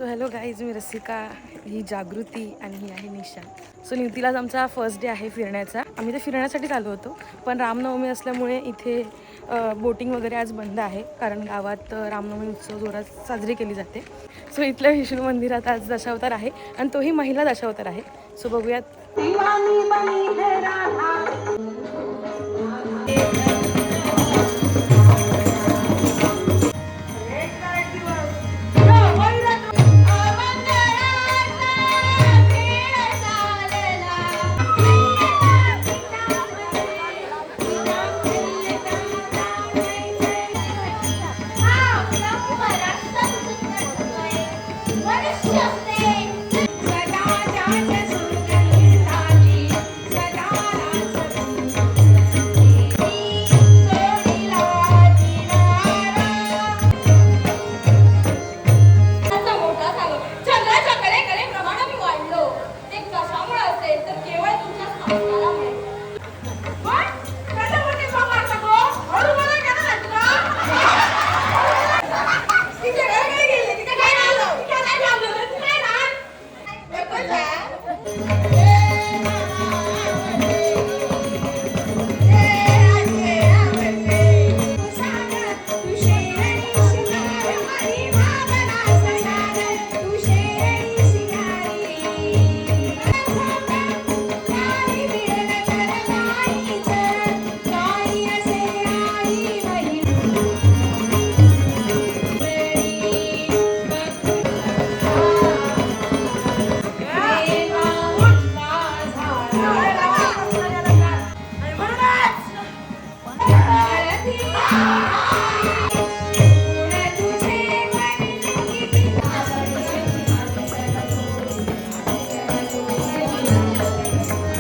So hello guys, मी रसिका, ही जागृती आणि ही आहे निशा. So नितीलाच आमचा फर्स्ट डे आहे फिरण्याचा. आम्ही ते फिरण्यासाठीच आलो होतो, पण रामनवमी असल्यामुळे इथे बोटिंग वगैरे आज बंद आहे, कारण गावात रामनवमी उत्सव जोरात साजरी केली जाते. सो इथल्या विष्णू मंदिरात आज दशावतार आहे आणि तोही महिला दशावतार आहे. सो बघूयात.